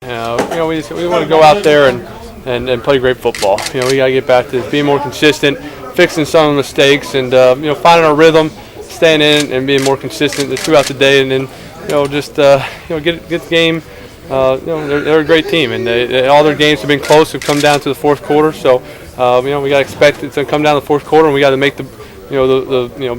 We want to go out there and play great football. We got to get back to being more consistent, fixing some of the mistakes, and finding our rhythm, staying in and being more consistent throughout the day, and then get the game. They're a great team, and all their games have been close. Have come down to the fourth quarter, so we got to expect it to come down to the fourth quarter, and we got to make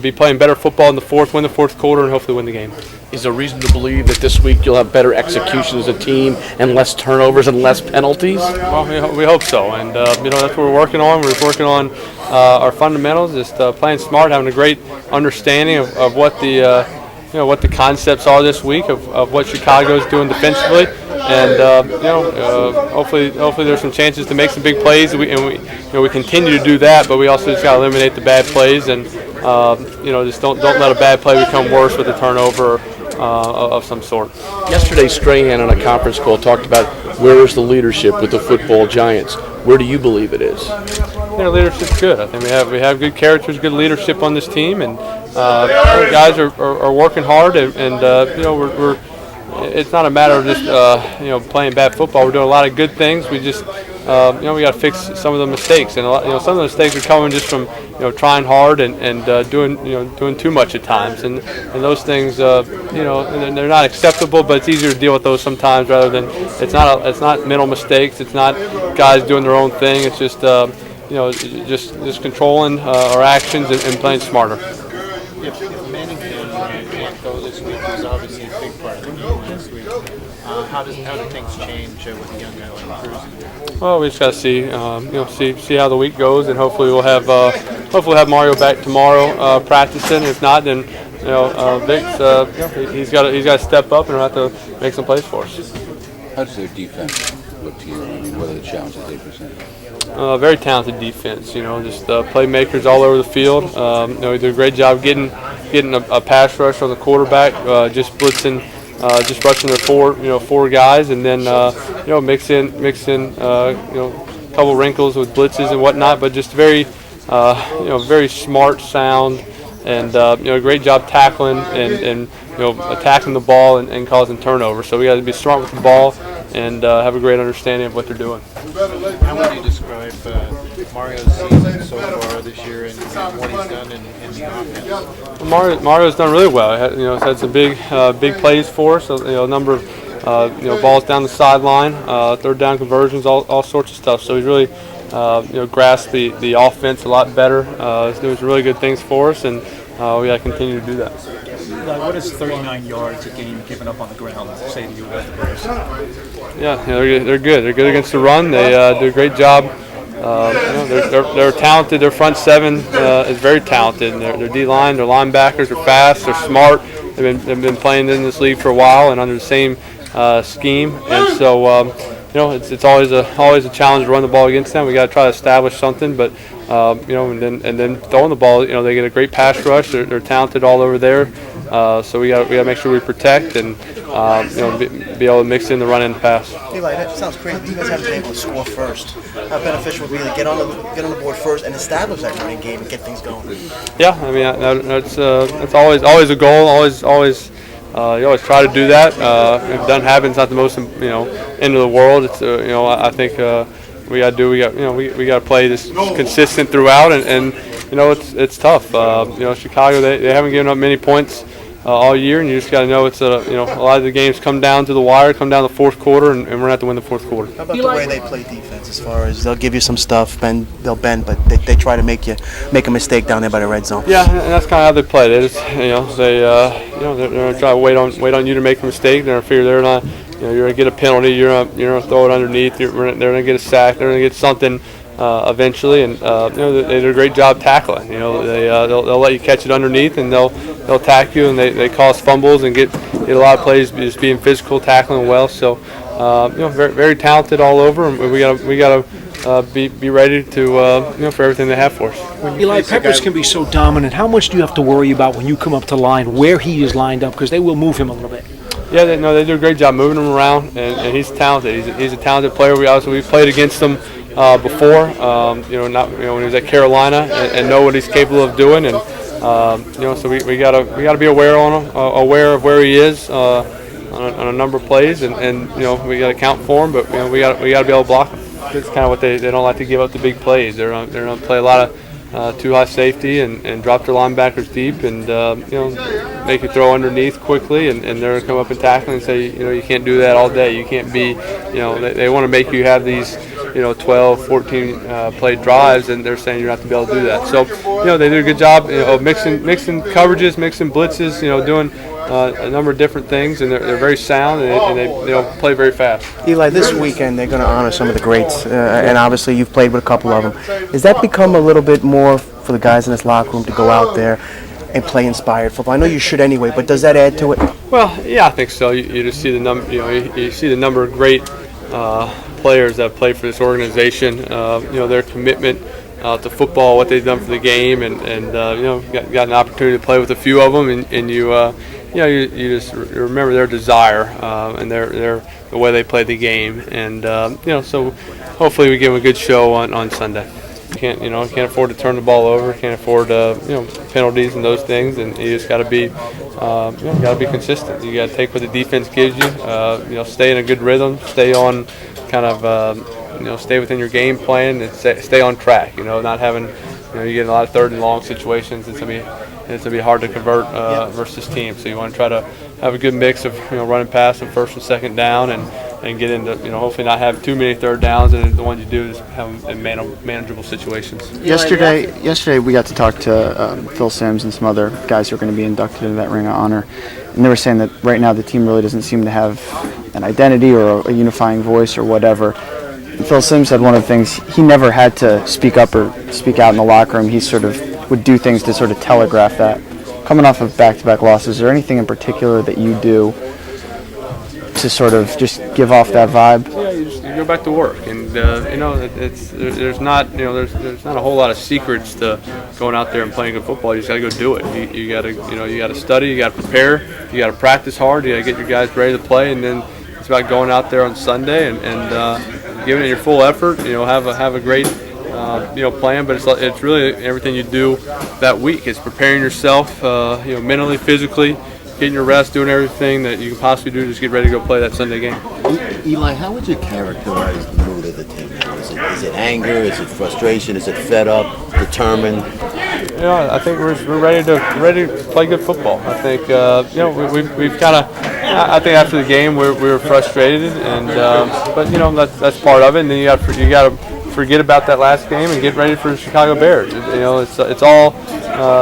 be playing better football in the fourth, win the fourth quarter, and hopefully win the game. Is there reason to believe that this week you'll have better execution as a team and less turnovers and less penalties? Well, we hope so, and that's what we're working on. We're just working on our fundamentals, just playing smart, having a great understanding of what the what the concepts are this week of what Chicago's doing defensively, and hopefully there's some chances to make some big plays. We continue to do that, but we also just got to eliminate the bad plays, and just don't let a bad play become worse with a turnover of some sort. Yesterday, Strahan on a conference call talked about where is the leadership with the football giants. Where do you believe it is? Leadership's good. I think we have good characters, good leadership on this team, and guys are working hard, and we're. It's not a matter of just playing bad football. We're doing a lot of good things. We just we got to fix some of the mistakes, and some of the mistakes are coming just from trying hard and doing too much at times, and those things they're not acceptable. But it's easier to deal with those sometimes rather than it's not mental mistakes. It's not guys doing their own thing. It's just just controlling our actions and playing smarter. If Manning can't go this week, was obviously a big part of the game last week. How do things change with a young guy like Cruz? Well, we just got to see how the week goes, and hopefully we'll have Mario back tomorrow practicing. If not, then Vic's he's got to step up and have to make some plays for us. How does their defense look to you? I mean, what are the challenges they present? Very talented defense. Just playmakers all over the field. They do a great job getting a pass rush on the quarterback, just blitzing, just rushing their four guys, and then mix in a couple wrinkles with blitzes and whatnot. But just very smart, sound, and great job tackling and attacking the ball and causing turnovers. So we got to be smart with the ball and have a great understanding of what they're doing. How would you describe Mario's season so far this year and what he's done in the offense? Well, Mario's done really well. He's had some big plays for us. A number of balls down the sideline, third down conversions, all sorts of stuff. So he's really grasped the offense a lot better. He's doing some really good things for us, and we got to continue to do that. What does 39 yards a game given up on the ground say to you about the Bears? Yeah, they're good. They're good against the run. They do a great job. They're talented. Their front seven is very talented. Their D-line, their linebackers are fast. They're smart. They've been playing in this league for a while and under the same scheme. And so it's always a challenge to run the ball against them. We got to try to establish something, but and then throwing the ball. They get a great pass rush. They're talented all over there. So we got to make sure we protect and be able to mix in the run and pass. Eli, that sounds crazy. You guys haven't been able to score first. How beneficial would it be to get on the board first and establish that running game and get things going? Yeah, I mean that's always a goal. Always you always try to do that. If it doesn't happen, it's not the most end of the world. It's I think we got to play this consistent throughout, and it's tough. Chicago they haven't given up many points all year, and you just got to know it's a lot of the games come down to the wire, come down to the fourth quarter, and we're gonna have to win the fourth quarter. How about the way they play defense? As far as they'll give you some stuff, they'll bend, but they try to make a mistake down there by the red zone. Yeah, and that's kind of how they play. They just they're gonna try to wait on you to make a mistake. They're gonna figure they're not. You're gonna get a penalty. You're gonna throw it underneath. They're gonna get a sack. They're gonna get something eventually, and they do a great job tackling. They'll let you catch it underneath, and they'll attack you, and they cause fumbles and get a lot of plays just being physical, tackling well. So very, very talented all over, and we gotta be ready to for everything they have for us. Eli, Peppers can be so dominant. How much do you have to worry about when you come up to line where he is lined up, because they will move him a little bit? Yeah, they do a great job moving him around, and he's talented. He's a talented player. We played against him before, when he was at Carolina, and know what he's capable of doing, and so we gotta be aware of where he is, on a number of plays, and you know we got to count for them, but you know we got to be able to block them. It's kind of what they don't like to give up the big plays. They're going to play a lot of too high safety and drop their linebackers deep, and you know make you throw underneath quickly, and they're going to come up and tackle and say, you know, you can't do that all day. You can't be, you know, they want to make you have these, you know, 12, 14 play drives, and they're saying you're not going to be able to do that. So, you know, they do a good job of mixing coverages, mixing blitzes, you know, doing a number of different things, and they're very sound, and they play very fast. Eli, this weekend they're going to honor some of the greats, and obviously you've played with a couple of them. Has that become a little bit more for the guys in this locker room to go out there and play inspired football? I know you should anyway, but does that add to it? Well, yeah, I think so. You just see the number, you know, you see the number of great players that play for this organization. You know, their commitment to football, what they've done for the game, and you know, got an opportunity to play with a few of them, and you know, you just remember their desire and the way they play the game, and you know, so hopefully we give them a good show on Sunday. Can't afford to turn the ball over. Can't afford you know, penalties and those things, and you just got to be consistent. You got to take what the defense gives you. You know, stay in a good rhythm. Stay on kind of you know, stay within your game plan and stay on track. You know, not having, you know, you get a lot of third and long situations. It's gonna be hard to convert versus team. So you want to try to have a good mix of, you know, running past and first and second down, and get into, you know, hopefully not have too many third downs, and the ones you do is have them in manageable situations. Yesterday we got to talk to Phil Simms and some other guys who are going to be inducted into that Ring of Honor, and they were saying that right now the team really doesn't seem to have an identity or a unifying voice or whatever. And Phil Simms said one of the things, he never had to speak up or speak out in the locker room. He sort of would do things to sort of telegraph that. Coming off of back-to-back losses, is there anything in particular that you do to sort of just give off that vibe? Yeah, you go back to work, and you know, there's not a whole lot of secrets to going out there and playing good football. You just got to go do it. You got to study, you got to prepare, you got to practice hard, you got to get your guys ready to play, and then it's about going out there on Sunday and giving it your full effort. You know, have a great you know, plan, but it's really everything you do that week. It's preparing yourself, you know, mentally, physically, getting your rest, doing everything that you can possibly do to just get ready to go play that Sunday game. Eli, how would you characterize the mood of the team now? Is it anger? Is it frustration? Is it fed up? Determined? You know, I think we're ready to play good football. I think you know, we've kind of. I think after the game we were frustrated, and but you know, that's part of it. And then you got to forget about that last game and get ready for the Chicago Bears. You know, it's all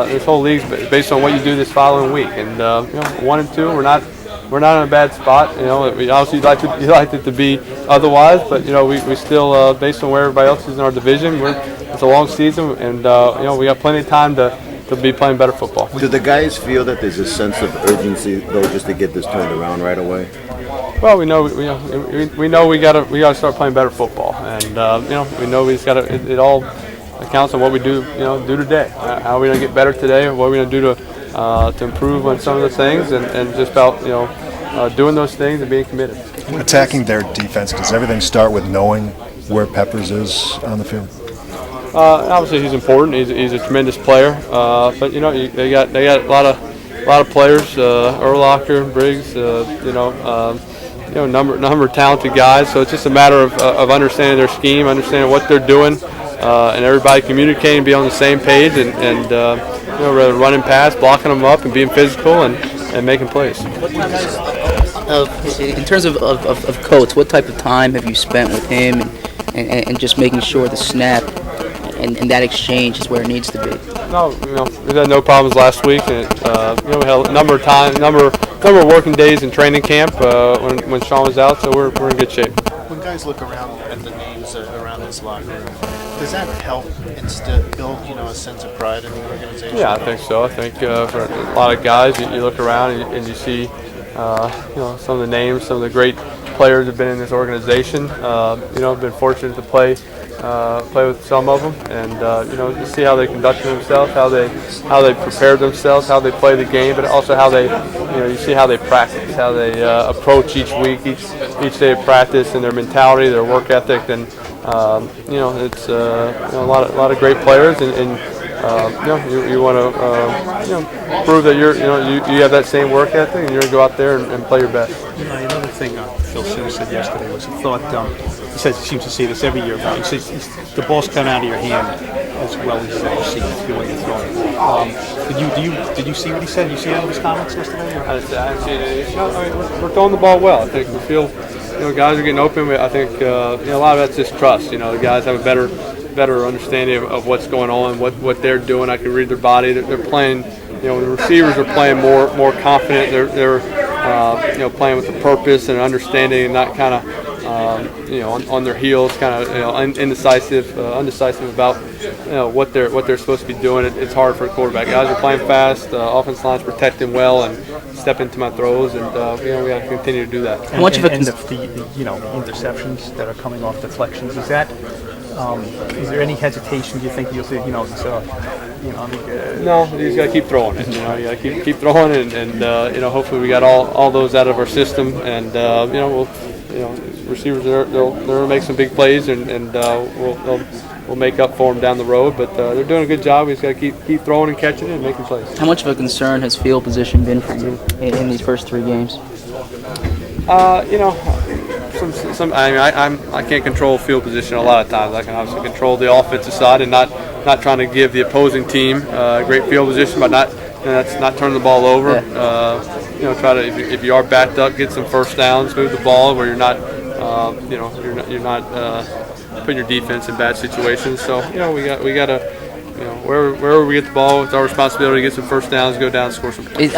this whole league's based on what you do this following week. And you know, 1-2, we're not in a bad spot. You know, we obviously you'd like it to be otherwise, but you know, we still based on where everybody else is in our division, it's a long season, and you know, we got plenty of time to be playing better football. Do the guys feel that there's a sense of urgency though, just to get this turned around right away? Well, we know we gotta start playing better football, and you know, we know we just gotta. It all accounts on what we do today. How are we gonna get better today? What are we gonna do to improve on some of the things, and just about, you know, doing those things and being committed. Attacking their defense, does everything start with knowing where Peppers is on the field? Obviously, he's important. He's a tremendous player, but you know, they got a lot of players. Urlacher, Briggs, you know, number of talented guys. So it's just a matter of understanding their scheme, understanding what they're doing, and everybody communicating, be on the same page, and you know, rather running past, blocking them up, and being physical and making plays. In terms of Coates, what type of time have you spent with him and just making sure the snap and that exchange is where it needs to be? No, you know, we had no problems last week, and you know, we had a number of working days in training camp when Sean was out, so we're in good shape. When guys look around at the names around this locker room, does that help build, you know, a sense of pride in the organization? Yeah, I think so. I think for a lot of guys, you look around and you see, you know, some of the names, some of the great players have been in this organization. You know, been fortunate to play with some of them, and you know, to see how they conducted themselves, how they prepared themselves, how they play the game, but also how they, you know, you see how they practice, how they approach each week, each day of practice, and their mentality, their work ethic, and you know, it's you know, a lot of great players, and you want to prove that you have that same work ethic, and you're going to go out there and play your best. Another thing Phil Sims said yesterday was he thought, he says he seems to say this every year about, he says the ball's coming out of your hand as well as you see the way you throw it. Did you see what he said? Did you see any of his comments yesterday? I didn't see it. We're throwing the ball well. I think we feel, guys are getting open. I think a lot of that's just trust. The guys have a better understanding of what's going on, what they're doing. I can read their body. They're playing. The receivers are playing more confident. They're playing with a purpose and understanding, and not kind of on their heels, kind of undecisive about what they're supposed to be doing. It's hard for a quarterback. Guys are playing fast. Offensive line's protecting well and step into my throws, and we got to continue to do that. How much of it? And the interceptions that are coming off deflections, is there any hesitation? Do you think you'll see? No, you just got to keep throwing it. You got to keep throwing it, and hopefully we got all those out of our system, and receivers they'll make some big plays, and we'll make up for them down the road. But they're doing a good job. We just got to keep throwing and catching it and making plays. How much of a concern has field position been for you in these first 3 games? I can't control field position a lot of times. I can obviously control the offensive side and not trying to give the opposing team great field position, but not turn the ball over. Yeah. Try to if you are backed up, get some first downs, move the ball where you're not putting your defense in bad situations. So we got to wherever we get the ball, it's our responsibility to get some first downs, go down, and score some points.